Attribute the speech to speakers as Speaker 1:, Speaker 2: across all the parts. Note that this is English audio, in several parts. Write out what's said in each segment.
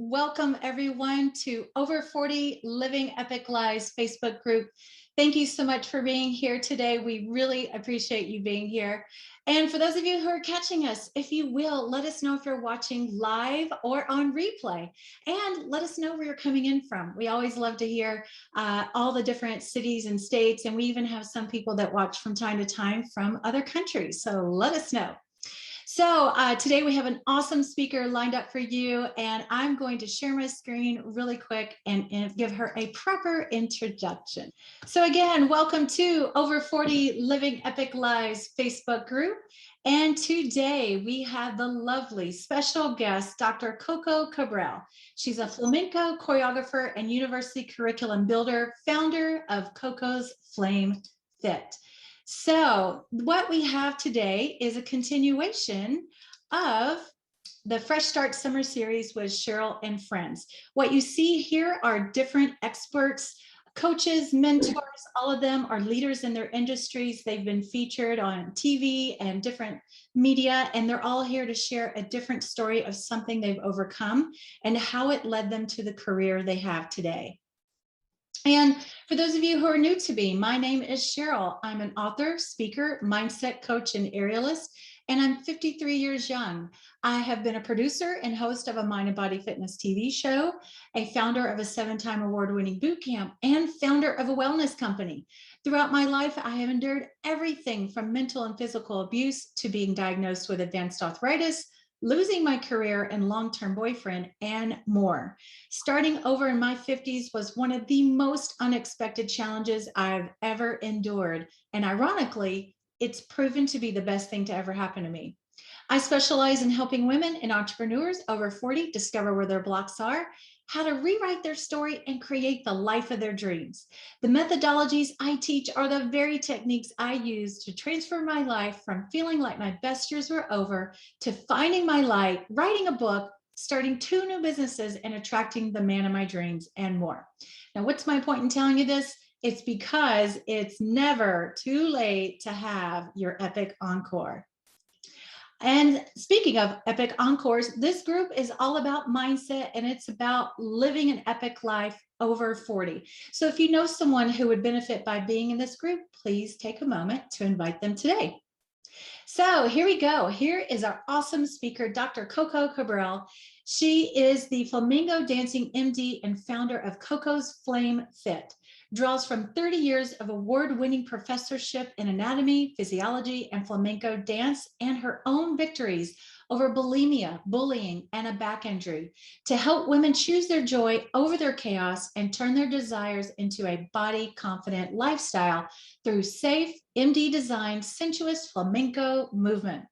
Speaker 1: Welcome everyone to Over 40 Living Epic Lives Facebook group. Thank you so much for being here today. We really appreciate you being here. And for those of you who are catching us, if you will, let us know if you're watching live or on replay, and let us know where you're coming in from. We always love to hear all the different cities and states, and we even have some people that watch from time to time from other countries. So let us know. So today we have an awesome speaker lined up for you, and I'm going to share my screen really quick and give her a proper introduction. So again, welcome to Over 40 Living Epic Lives Facebook group. And today we have the lovely special guest, Dr. Coco Cabrel. She's a flamenco choreographer and university curriculum builder, founder of Coco'sFlameFit. So what we have today is a continuation of the Fresh Start Summer Series with Cheryl and friends. What you see here are different experts, coaches, mentors. All of them are leaders in their industries. They've been featured on TV and different media, and they're all here to share a different story of something they've overcome and how it led them to the career they have today. And for those of you who are new to me, my name is Cheryl. I'm an author, speaker, mindset coach, and aerialist, and I'm 53 years young. I have been a producer and host of a mind and body fitness TV show, a founder of a 7-time award-winning boot camp, and founder of a wellness company. Throughout my life, I have endured everything from mental and physical abuse to being diagnosed with advanced arthritis, losing my career and long-term boyfriend, and more. Starting over in my 50s was one of the most unexpected challenges I've ever endured. And ironically, it's proven to be the best thing to ever happen to me. I specialize in helping women and entrepreneurs over 40 discover where their blocks are, how to rewrite their story and create the life of their dreams. The methodologies I teach are the very techniques I use to transform my life from feeling like my best years were over to finding my light, writing a book, starting 2 new businesses, and attracting the man of my dreams, and more. Now, what's my point in telling you this? It's because it's never too late to have your epic encore. And speaking of epic encores, this group is all about mindset, and it's about living an epic life over 40. So if you know someone who would benefit by being in this group, please take a moment to invite them today. So here we go. Here is our awesome speaker, Dr. Coco Cabrel. She is the Flamenco-Dancing MD and founder of Coco'sFlameFit. Draws from 30 years of award-winning professorship in anatomy, physiology, and flamenco dance, and her own victories over bulimia, bullying, and a back injury to help women choose their joy over their chaos and turn their desires into a body-confident lifestyle through safe, MD-designed, sensuous flamenco movement.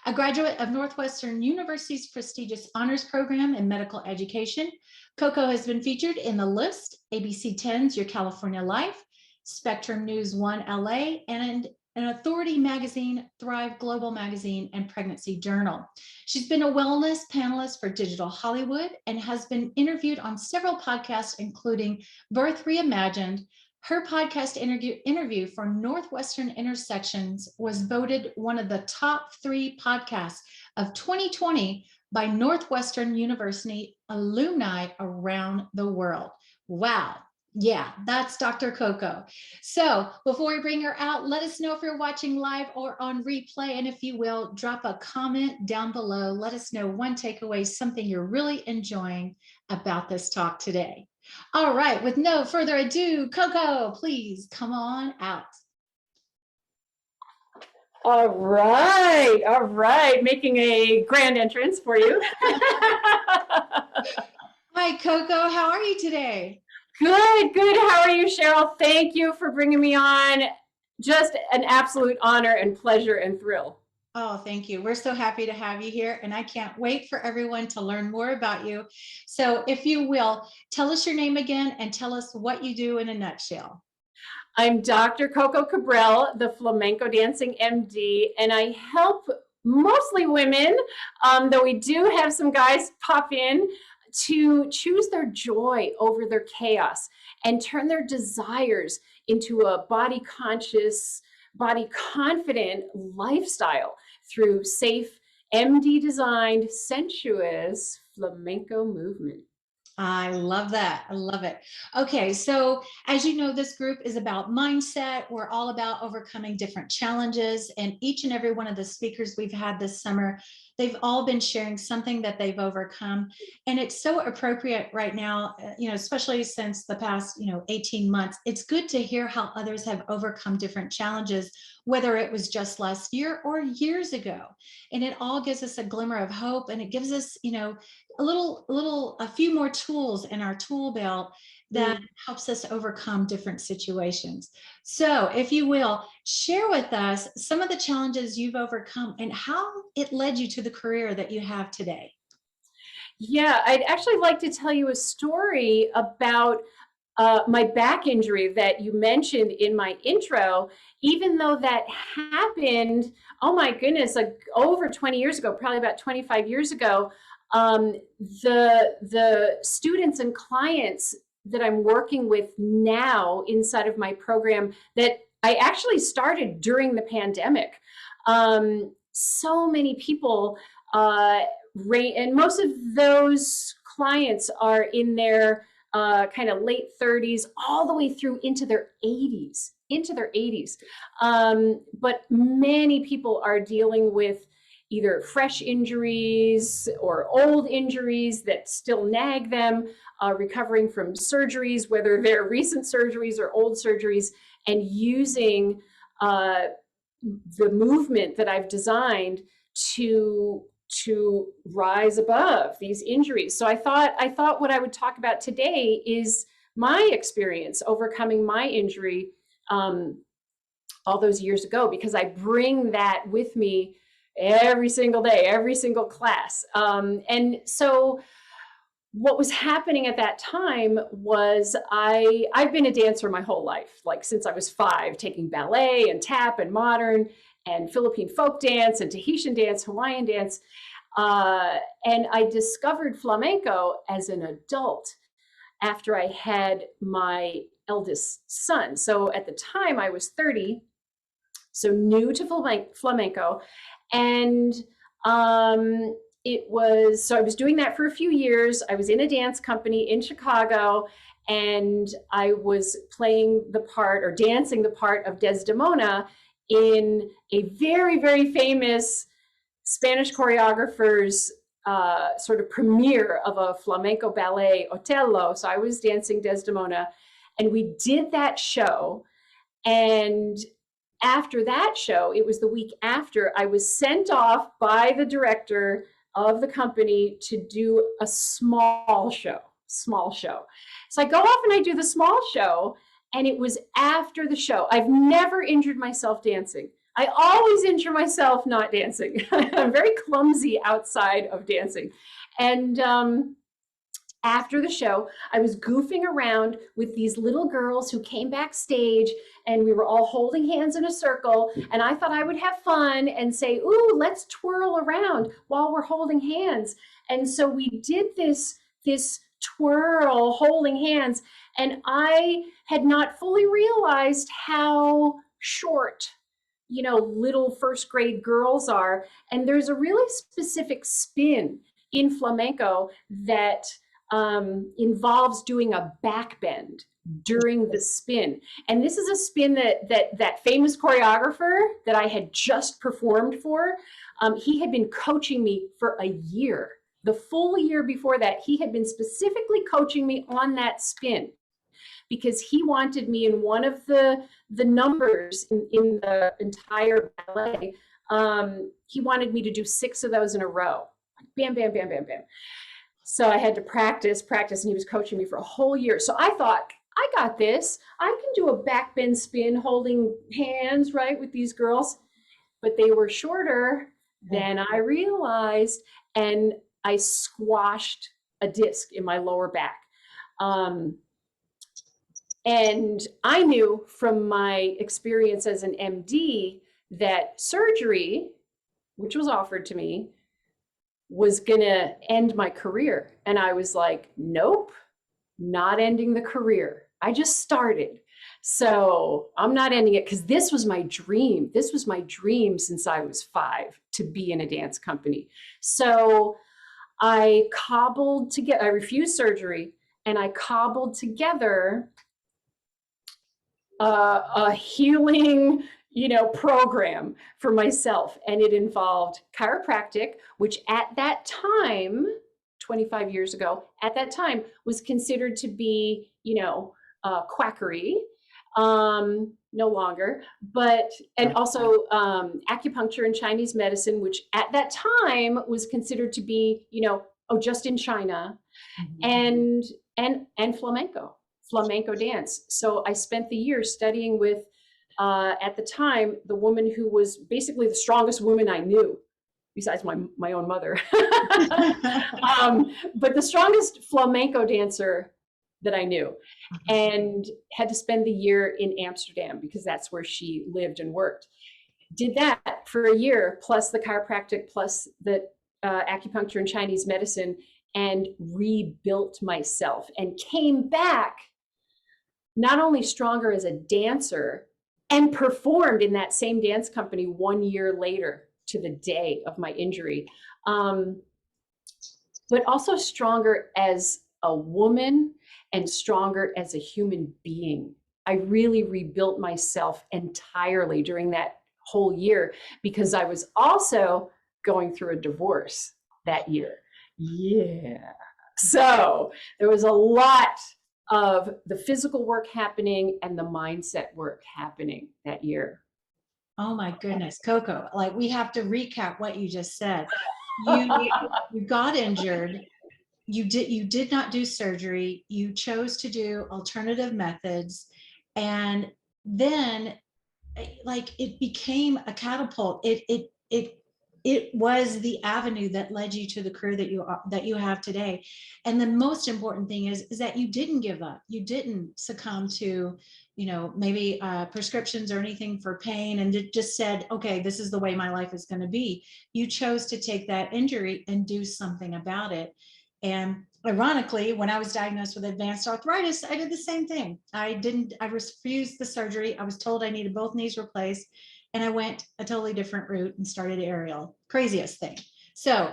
Speaker 1: A graduate of Northwestern University's prestigious honors program in medical education, Coco has been featured in The List, ABC 10's Your California Life, Spectrum News 1 LA, and an Authority Magazine, Thrive Global Magazine, and Pregnancy Journal. She's been a wellness panelist for Digital Hollywood and has been interviewed on several podcasts, including Birth Reimagined. Her podcast interview for Northwestern Intersections was voted one of the top 3 podcasts of 2020 by Northwestern University alumni around the world. Wow. Yeah, that's Dr. Coco. So before we bring her out, let us know if you're watching live or on replay. And if you will, drop a comment down below. Let us know one takeaway, something you're really enjoying about this talk today. All right, with no further ado, Coco, please come on out.
Speaker 2: All right, making a grand entrance for you.
Speaker 1: Hi, Coco, how are you today?
Speaker 2: Good. How are you, Cheryl? Thank you for bringing me on. Just an absolute honor and pleasure and thrill.
Speaker 1: Oh, thank you. We're so happy to have you here, and I can't wait for everyone to learn more about you. So if you will, tell us your name again and tell us what you do in a nutshell.
Speaker 2: I'm Dr. Coco Cabrel, the Flamenco-Dancing MD, and I help mostly women, though we do have some guys pop in, to choose their joy over their chaos and turn their desires into a body-conscious, body-confident lifestyle through safe, MD-designed, sensuous flamenco movement.
Speaker 1: I love that. I love it. Okay, so as you know, this group is about mindset. We're all about overcoming different challenges. And each and every one of the speakers we've had this summer, they've all been sharing something that they've overcome. And it's so appropriate right now, especially since the past, 18 months. It's good to hear how others have overcome different challenges, whether it was just last year or years ago. And it all gives us a glimmer of hope, and it gives us, a few more tools in our tool belt that
Speaker 2: Mm.
Speaker 1: helps us overcome different situations. So if you will, share with us some of the challenges you've overcome and how it led you to the career that you have today.
Speaker 2: Yeah, I'd actually like to tell you a story about my back injury that you mentioned in my intro. Even though that happened, oh my goodness, like over 20 years ago, probably about 25 years ago, um, the students and clients that I'm working with now inside of my program that I actually started during the pandemic. So many people, and most of those clients are in their kind of late 30s all the way through into their 80s, but many people are dealing with either fresh injuries or old injuries that still nag them, recovering from surgeries, whether they're recent surgeries or old surgeries, and using the movement that I've designed to rise above these injuries. So I thought what I would talk about today is my experience overcoming my injury all those years ago, because I bring that with me every single day, every single class. And so what was happening at that time was I've been a dancer my whole life, like since I was 5, taking ballet and tap and modern and Philippine folk dance and Tahitian dance, Hawaiian dance. And I discovered flamenco as an adult after I had my eldest son. So at the time I was 30, so new to flamenco. And so I was doing that for a few years. I was in a dance company in Chicago, and I was playing the part or dancing the part of Desdemona in a very, very famous Spanish choreographer's sort of premiere of a flamenco ballet, Otello. So I was dancing Desdemona, and we did that show. And after that show, it was the week after, I was sent off by the director of the company to do a small show. So I go off and I do the small show, and it was after the show. I've never injured myself dancing. I always injure myself not dancing. I'm very clumsy outside of dancing. And after the show, I was goofing around with these little girls who came backstage, and we were all holding hands in a circle. And I thought I would have fun and say, ooh, let's twirl around while we're holding hands. And so we did this twirl holding hands. And I had not fully realized how short, little first grade girls are. And there's a really specific spin in flamenco that involves doing a back bend during the spin. And this is a spin that famous choreographer that I had just performed for, he had been coaching me for a year. The full year before that, he had been specifically coaching me on that spin, because he wanted me in one of the numbers in the entire ballet. He wanted me to do 6 of those in a row. Bam, bam, bam, bam, bam. So I had to practice, and he was coaching me for a whole year. So I thought, I got this. I can do a back bend spin holding hands, right, with these girls. But they were shorter than I realized, and I squashed a disc in my lower back. And I knew from my experience as an MD that surgery, which was offered to me, was gonna end my career. And I was like, nope, not ending the career. I just started. So I'm not ending it, because this was my dream. This was my dream since I was 5, to be in a dance company. So I cobbled together, I refused surgery, and I cobbled together a healing, program for myself. And it involved chiropractic, which at that time, 25 years ago, at that time was considered to be, quackery. No longer, and also acupuncture and Chinese medicine, which at that time was considered to be, just in China, and flamenco dance. So I spent the year studying with, at the time, the woman who was basically the strongest woman I knew, besides my own mother, but the strongest flamenco dancer that I knew, and had to spend the year in Amsterdam because that's where she lived and worked. Did that for a year, plus the chiropractic, plus the acupuncture and Chinese medicine, and rebuilt myself and came back not only stronger as a dancer, and performed in that same dance company 1 year later to the day of my injury, but also stronger as a woman and stronger as a human being. I really rebuilt myself entirely during that whole year because I was also going through a divorce that year. Yeah. So there was a lot of the physical work happening and the mindset work happening that year.
Speaker 1: Oh my goodness, Coco, like we have to recap what you just said. You got injured. You did not do surgery. You chose to do alternative methods. And then like it became a catapult. It was the avenue that led you to the career that you have today. And the most important thing is that you didn't give up. You didn't succumb to, maybe prescriptions or anything for pain, and it just said, okay, this is the way my life is going to be. You chose to take that injury and do something about it. And ironically, when I was diagnosed with advanced arthritis, I did the same thing. I refused the surgery. I was told I needed both knees replaced. And I went a totally different route and started aerial. Craziest thing. So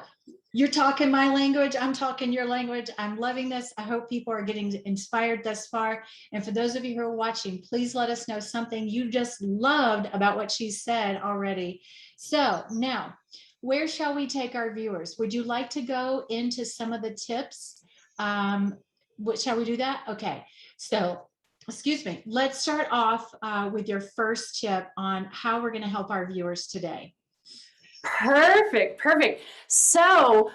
Speaker 1: you're talking my language. I'm talking your language. I'm loving this. I hope people are getting inspired thus far. And for those of you who are watching, please let us know something you just loved about what she said already. So now, where shall we take our viewers? Would you like to go into some of the tips? Shall we do that? Okay. So excuse me, let's start off with your first tip on how we're going to help our viewers today.
Speaker 2: Perfect. So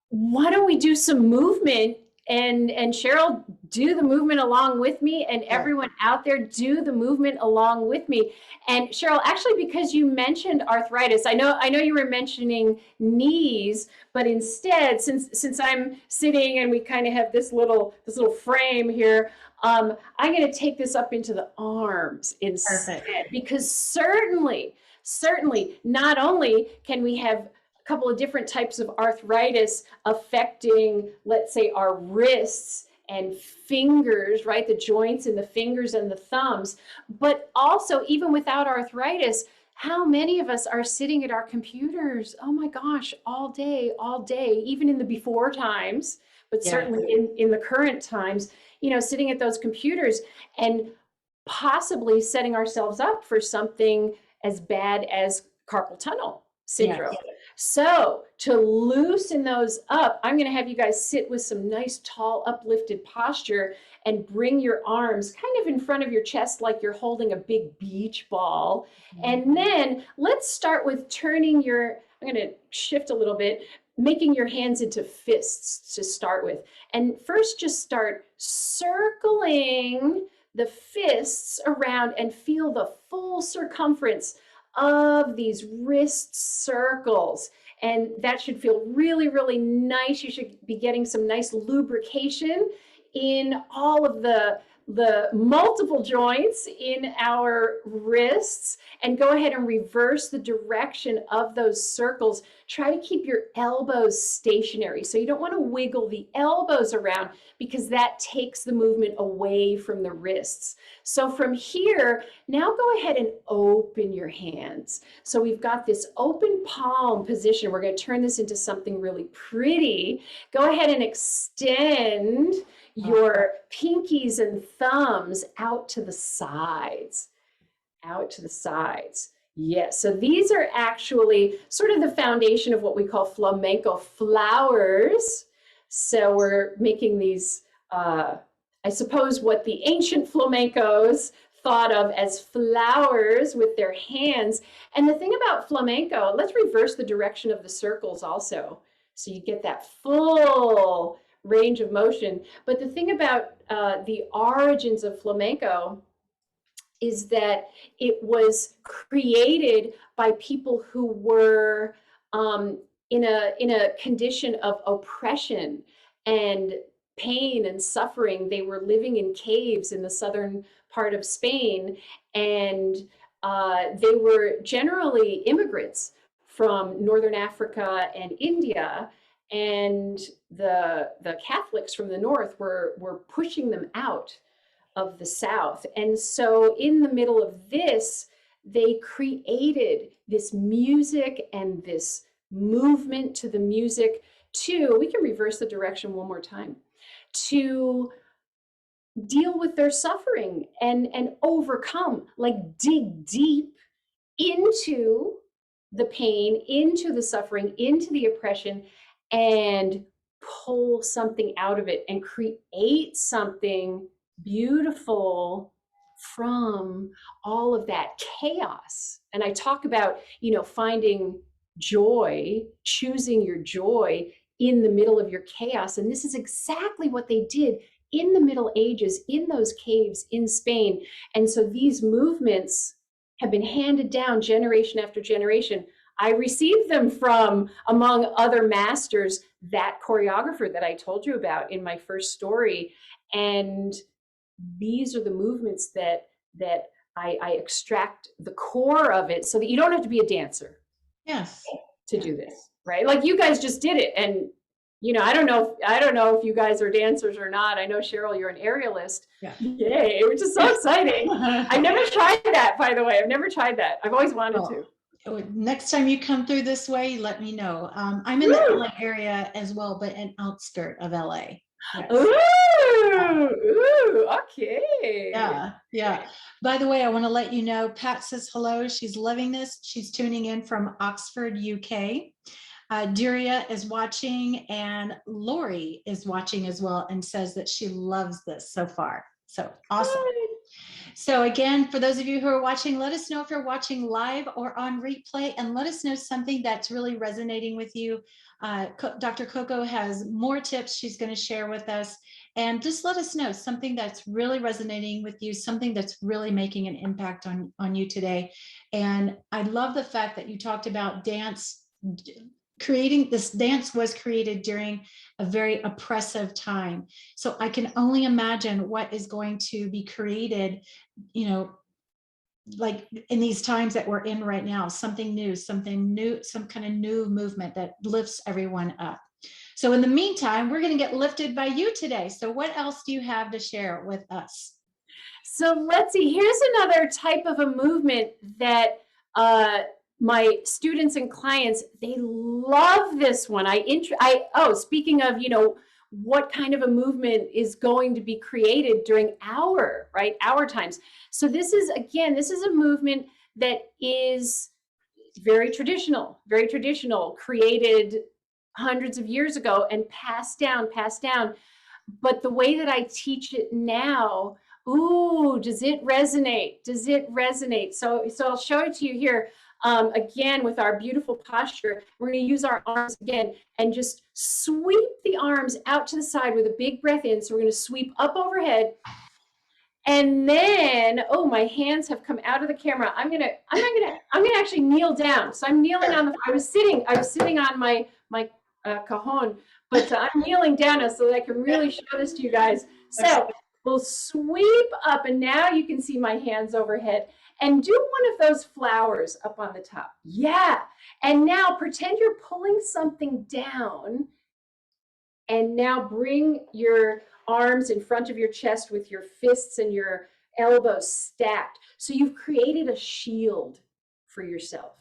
Speaker 2: why don't we do some movement, and Cheryl, do the movement along with me, and everyone out there, do the movement along with me. And Cheryl, actually, because you mentioned arthritis, I know you were mentioning knees, but instead, since I'm sitting and we kind of have this little frame here, I'm going to take this up into the arms instead. Perfect. Because certainly, not only can we have a couple of different types of arthritis affecting, let's say, our wrists and fingers, right? The joints in the fingers and the thumbs, but also even without arthritis, how many of us are sitting at our computers? Oh my gosh, all day, even in the before times, but certainly in the current times, sitting at those computers and possibly setting ourselves up for something as bad as carpal tunnel syndrome. Yes. So to loosen those up, I'm going to have you guys sit with some nice, tall, uplifted posture and bring your arms kind of in front of your chest like you're holding a big beach ball. Mm-hmm. And then let's start with turning I'm going to shift a little bit, making your hands into fists to start with. And first, just start circling the fists around and feel the full circumference of these wrist circles. And that should feel really, really nice. You should be getting some nice lubrication in all of the the multiple joints in our wrists and go ahead and reverse the direction of those circles. Try to keep your elbows stationary. So you don't want to wiggle the elbows around because that takes the movement away from the wrists. So from here, now go ahead and open your hands. So we've got this open palm position. We're going to turn this into something really pretty. Go ahead and extend your pinkies and thumbs out to the sides, out to the sides. Yes, so these are actually sort of the foundation of what we call flamenco flowers. So we're making these, I suppose what the ancient flamencos thought of as flowers with their hands. And the thing about flamenco, let's reverse the direction of the circles also. So you get that full range of motion. But the thing about the origins of flamenco is that it was created by people who were in a condition of oppression and pain and suffering. They were living in caves in the southern part of Spain, and they were generally immigrants from Northern Africa and India. And the Catholics from the north were pushing them out of the south. And so in the middle of this, they created this music and this movement to the music to, we can reverse the direction one more time, to deal with their suffering and overcome, like dig deep into the pain, into the suffering, into the oppression, and pull something out of it and create something beautiful from all of that chaos. And I talk about, finding joy, choosing your joy in the middle of your chaos. And this is exactly what they did in the Middle Ages, in those caves in Spain. And so these movements have been handed down generation after generation. I received them from, among other masters, that choreographer that I told you about in my first story. And these are the movements that I extract the core of it so that you don't have to be a dancer.
Speaker 1: Yes.
Speaker 2: To do this, right? Like you guys just did it. And, I don't know if you guys are dancers or not. I know, Cheryl, you're an aerialist.
Speaker 1: Yeah.
Speaker 2: Yay, which is so exciting. I've never tried that, by the way. I've never tried that. I've always wanted to.
Speaker 1: Next time you come through this way, let me know. I'm in the LA area as well, but an outskirt of LA. Yes.
Speaker 2: Ooh, okay.
Speaker 1: Yeah. By the way, I want to let you know, Pat says hello. She's loving this. She's tuning in from Oxford, UK. Duria is watching, and Lori is watching as well and says that she loves this so far. So awesome. Good. So again, for those of you who are watching, let us know if you're watching live or on replay, and let us know something that's really resonating with you. Dr. Coco has more tips she's going to share with us, and just let us know something that's really resonating with you, something that's really making an impact on you today. And I love the fact that you talked about dance. Creating this dance was created during a very oppressive time. So I can only imagine what is going to be created, like in these times that we're in right now, something new, some kind of new movement that lifts everyone up. So in the meantime, we're going to get lifted by you today. So what else do you have to share with us?
Speaker 2: So let's see, here's another type of a movement that, my students and clients, they love this one. Speaking of, what kind of a movement is going to be created during our times. So this is a movement that is very traditional, created hundreds of years ago and passed down. But the way that I teach it now, does it resonate? So I'll show it to you here. Again, with our beautiful posture, we're going to use our arms again and just sweep the arms out to the side with a big breath in. So we're going to sweep up overhead. And then, my hands have come out of the camera. I'm gonna actually kneel down. So I'm kneeling on I was sitting on my cajon, but I'm kneeling down now so that I can really show this to you guys. So We'll sweep up, and now you can see my hands overhead, and do one of those flowers up on the top. Yeah. And now pretend you're pulling something down, and now bring your arms in front of your chest with your fists and your elbows stacked. So you've created a shield for yourself,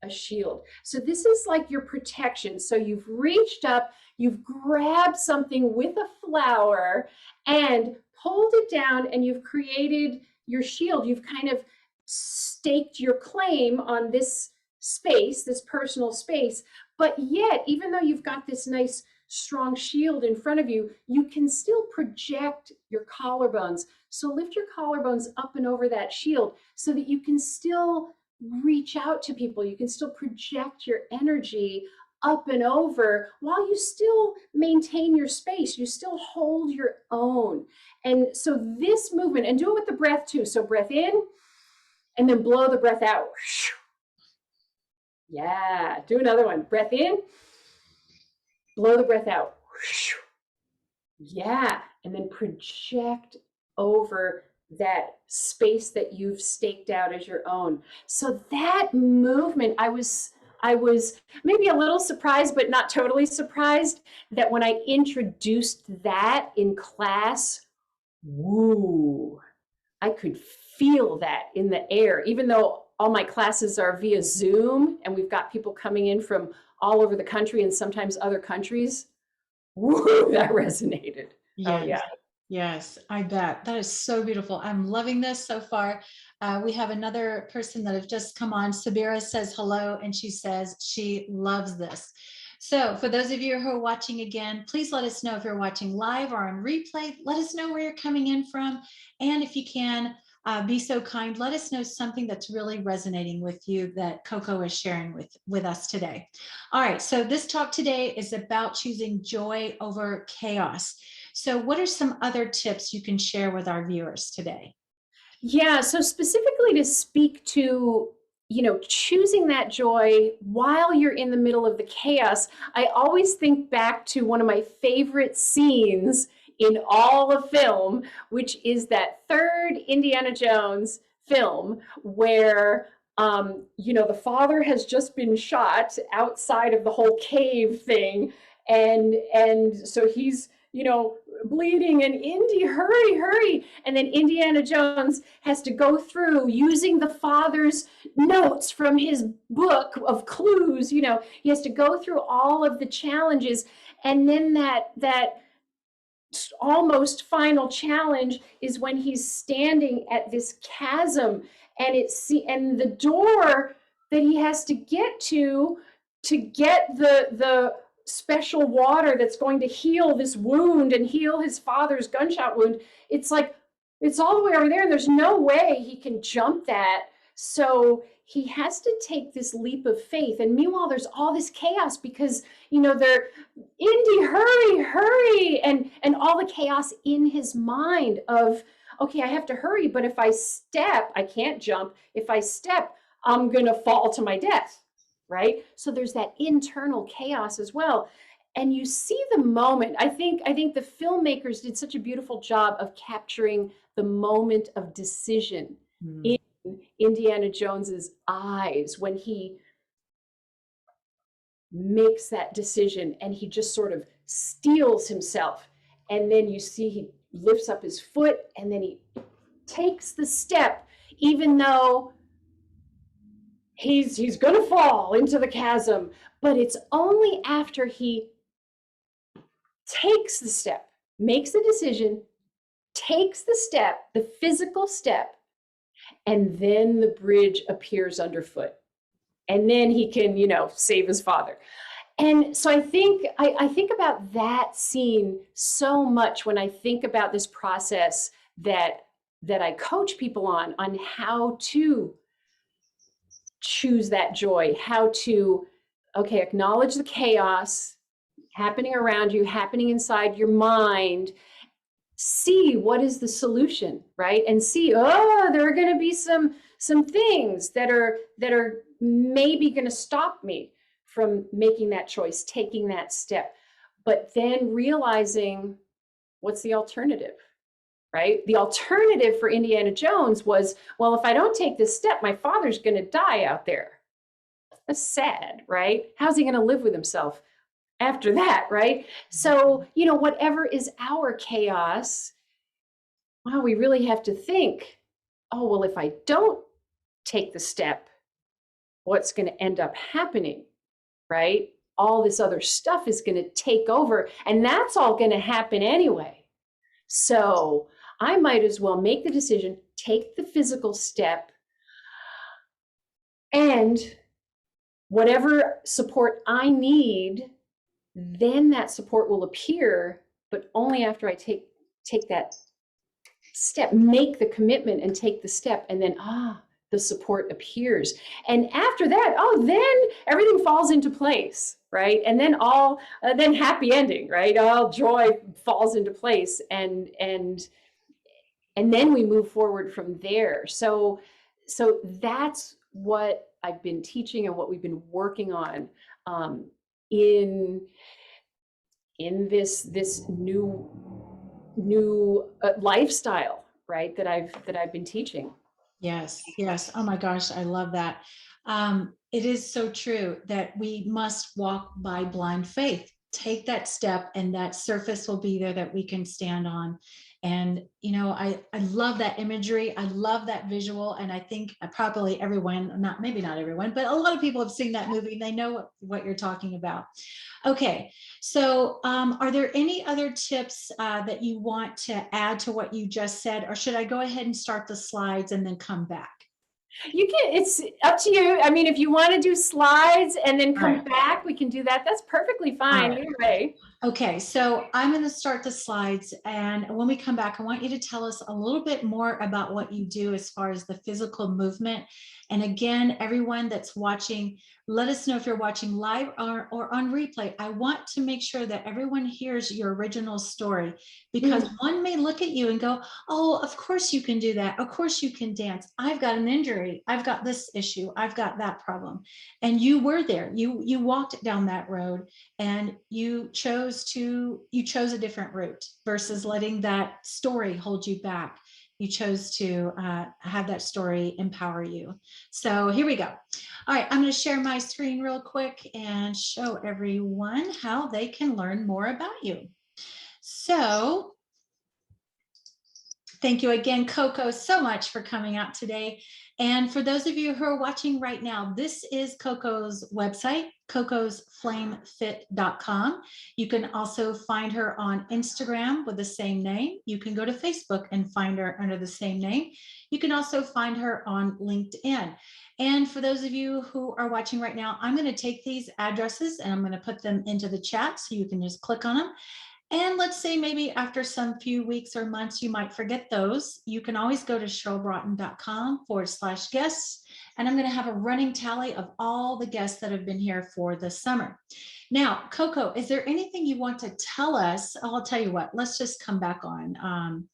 Speaker 2: a shield. So this is like your protection. So you've reached up, you've grabbed something with a flower and pulled it down, and you've created your shield. You've kind of staked your claim on this space, this personal space. But yet, even though you've got this nice strong shield in front of you, you can still project your collarbones. So lift your collarbones up and over that shield so that you can still reach out to people. You can still project your energy up and over while you still maintain your space. You still hold your own. And so this movement, and do it with the breath too. So breath in, and then blow the breath out. Yeah, do another one. Breath in, blow the breath out. Yeah, and then project over that space that you've staked out as your own. So that movement, I was maybe a little surprised, but not totally surprised, that when I introduced that in class, woo, I could feel that in the air, even though all my classes are via Zoom and we've got people coming in from all over the country and sometimes other countries. Woo, that resonated.
Speaker 1: Yes.
Speaker 2: Oh, yeah.
Speaker 1: Yes, I bet. That is so beautiful. I'm loving this so far. We have another person that have just come on. Sabira says hello, and she says she loves this. So for those of you who are watching again, please let us know if you're watching live or on replay. Let us know where you're coming in from. And if you can, be so kind, let us know something that's really resonating with you that Coco is sharing with us today. All right, so this talk today is about choosing joy over chaos. So what are some other tips you can share with our viewers today?
Speaker 2: Yeah, so specifically to speak to, choosing that joy while you're in the middle of the chaos, I always think back to one of my favorite scenes in all of film, which is that third Indiana Jones film where the father has just been shot outside of the whole cave thing, and so he's bleeding, and Indy, hurry, hurry. And then Indiana Jones has to go through using the father's notes from his book of clues. He has to go through all of the challenges. And then that almost final challenge is when he's standing at this chasm, and and the door that he has to get to get the special water that's going to heal this wound and heal his father's gunshot wound. It's like, it's all the way over there, and there's no way he can jump that. So he has to take this leap of faith. And meanwhile, there's all this chaos because, they're, Indy, hurry, hurry. And all the chaos in his mind of, okay, I have to hurry, but if I step, I can't jump. If I step, I'm going to fall to my death. Right? So there's that internal chaos as well. And you see the moment. I think the filmmakers did such a beautiful job of capturing the moment of decision in Indiana Jones's eyes when he makes that decision, and he just sort of steels himself. And then you see he lifts up his foot, and then he takes the step, even though he's going to fall into the chasm. But it's only after he takes the step, makes the decision, takes the step, the physical step, and then the bridge appears underfoot. And then he can, save his father. And so I think about that scene so much when I think about this process that I coach people on how to choose that joy, how to, acknowledge the chaos happening around you, happening inside your mind, see what is the solution, right? And see, there are going to be some things that are maybe going to stop me from making that choice, taking that step. But then realizing, what's the alternative? right? The alternative for Indiana Jones was, well, if I don't take this step, my father's going to die out there. That's sad, right? How's he going to live with himself after that, right? So, you know, whatever is our chaos, wow, we really have to think, oh, well, if I don't take the step, what's going to end up happening, right? All this other stuff is going to take over, and that's all going to happen anyway. So I might as well make the decision, take the physical step, and whatever support I need, then that support will appear, but only after I take that step, make the commitment and take the step, and then the support appears. And after that, then everything falls into place, right? And then then happy ending, right? All joy falls into place, and then we move forward from there. So that's what I've been teaching and what we've been working on in this new lifestyle, right? That I've been teaching.
Speaker 1: Yes, yes. Oh my gosh, I love that. It is so true that we must walk by blind faith. Take that step, and that surface will be there that we can stand on. And, you know, I love that imagery. I love that visual. And I think probably everyone, maybe not everyone, but a lot of people have seen that movie and they know what you're talking about. Okay, so are there any other tips that you want to add to what you just said, or should I go ahead and start the slides and then come back?
Speaker 2: You can, it's up to you. I mean, if you want to do slides and then come
Speaker 1: Right.
Speaker 2: back, we can do that. That's perfectly fine.
Speaker 1: Right.
Speaker 2: Either way.
Speaker 1: Okay, so I'm going to start the slides, and when we come back, I want you to tell us a little bit more about what you do as far as the physical movement. And again, everyone that's watching, let us know if you're watching live or on replay. I want to make sure that everyone hears your original story, because one may look at you and go, oh, of course you can do that. Of course you can dance. I've got an injury. I've got this issue. I've got that problem. And you were there. You walked down that road, and you chose a different route versus letting that story hold you back. You chose to have that story empower you. So here we go. All right, I'm going to share my screen real quick and show everyone how they can learn more about you. So thank you again, Coco, so much for coming out today. And for those of you who are watching right now, this is Coco's website, Coco'sFlameFit.com. You can also find her on Instagram with the same name. You can go to Facebook and find her under the same name. You can also find her on LinkedIn. And for those of you who are watching right now, I'm going to take these addresses and I'm going to put them into the chat so you can just click on them. And let's say maybe after some few weeks or months, you might forget those. You can always go to CherylBroughton.com/guests. And I'm going to have a running tally of all the guests that have been here for the summer. Now, Coco, is there anything you want to tell us? I'll tell you what, let's just come back on.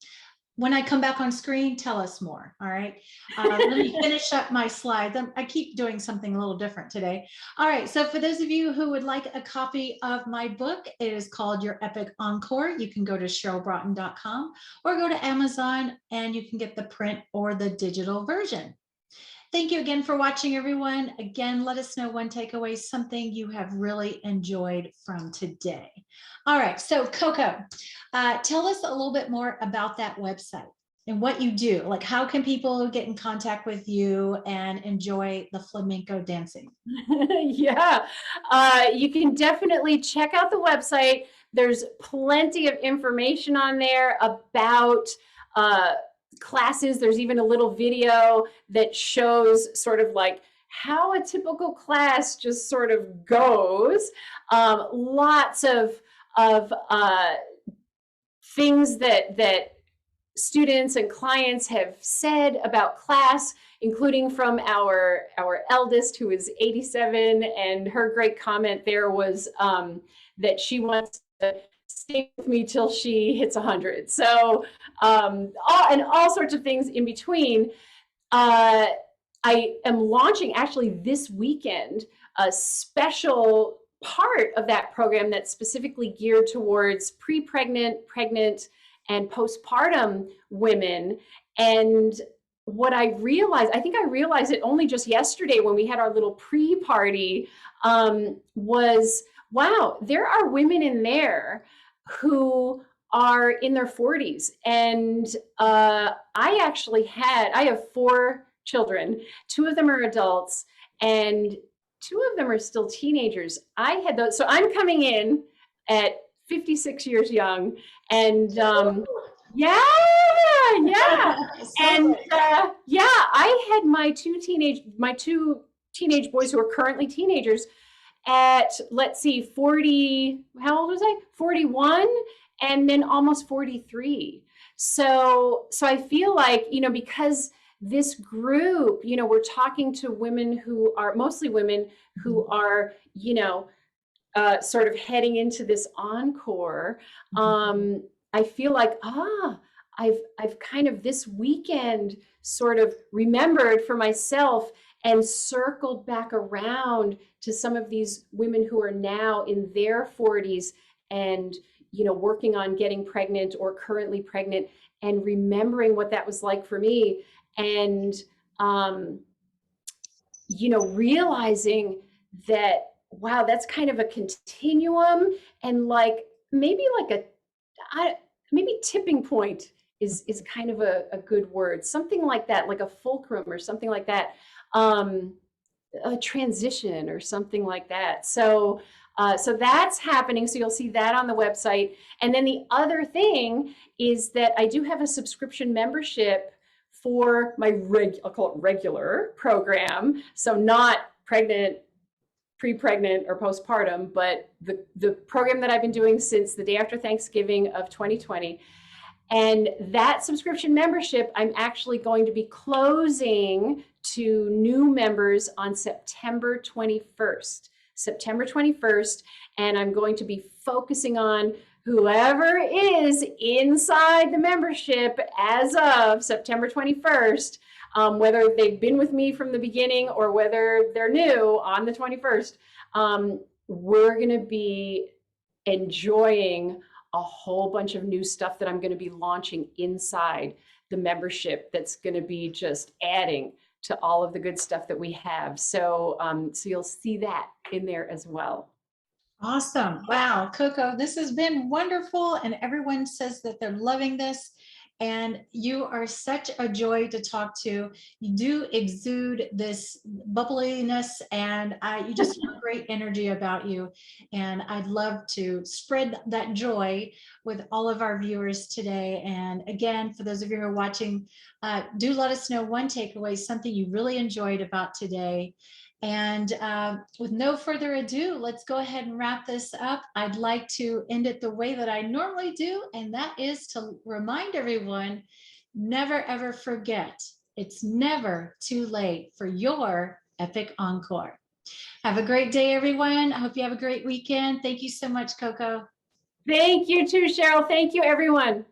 Speaker 1: When I come back on screen, tell us more. All right. Let me finish up my slides. I keep doing something a little different today. All right. So for those of you who would like a copy of my book, it is called Your Epic Encore. You can go to CherylBroughton.com or go to Amazon and you can get the print or the digital version. Thank you again for watching, everyone. Again, let us know one takeaway, something you have really enjoyed from today. All right, so Coco, tell us a little bit more about that website and what you do. Like, how can people get in contact with you and enjoy the flamenco dancing?
Speaker 2: Yeah, you can definitely check out the website. There's plenty of information on there about classes. There's even a little video that shows sort of like how a typical class just sort of goes. Lots of things that students and clients have said about class, including from our eldest, who is 87, and her great comment there was that she wants to stay with me till she hits 100. So all sorts of things in between. I am launching actually this weekend a special part of that program that's specifically geared towards pre-pregnant, pregnant, and postpartum women. And what I realized, I think I realized it only just yesterday when we had our little pre-party, was, wow, there are women in there who are in their 40s. And I have 4 children. 2 of them are adults and 2 of them are still teenagers. I had those, so I'm coming in at 56 years young, and yeah, and yeah, I had my two teenage boys who are currently teenagers at, let's see, 40, how old was I? 41, and then almost 43. So I feel like, you know, because this group, you know, we're talking to women who are mostly women who are, you know, sort of heading into this encore. I feel like, I've kind of this weekend sort of remembered for myself and circled back around to some of these women who are now in their 40s and, you know, working on getting pregnant or currently pregnant, and remembering what that was like for me. And, you know, realizing that, wow, that's kind of a continuum, and like maybe like maybe tipping point is kind of a good word, something like that, like a fulcrum or something like that, a transition or something like that. So so that's happening. So you'll see that on the website. And then the other thing is that I do have a subscription membership for my I'll call it regular program. So not pregnant, pre-pregnant, or postpartum, but the program that I've been doing since the day after Thanksgiving of 2020. And that subscription membership, I'm actually going to be closing to new members on September 21st. September 21st, and I'm going to be focusing on whoever is inside the membership as of September 21st, whether they've been with me from the beginning or whether they're new on the 21st, we're going to be enjoying a whole bunch of new stuff that I'm going to be launching inside the membership that's going to be just adding to all of the good stuff that we have. So, so you'll see that in there as well.
Speaker 1: Awesome. Wow, Coco, this has been wonderful. And everyone says that they're loving this. And you are such a joy to talk to. You do exude this bubbliness, and you just have great energy about you. And I'd love to spread that joy with all of our viewers today. And again, for those of you who are watching, do let us know one takeaway, something you really enjoyed about today. And with no further ado, let's go ahead and wrap this up. I'd like to end it the way that I normally do, and that is to remind everyone, never ever forget, it's never too late for your epic encore. Have a great day, everyone. I hope you have a great weekend. Thank you so much, Coco.
Speaker 2: Thank you too, Cheryl. Thank you, everyone.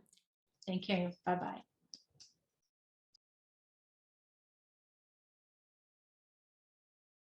Speaker 1: Take care. Bye-bye.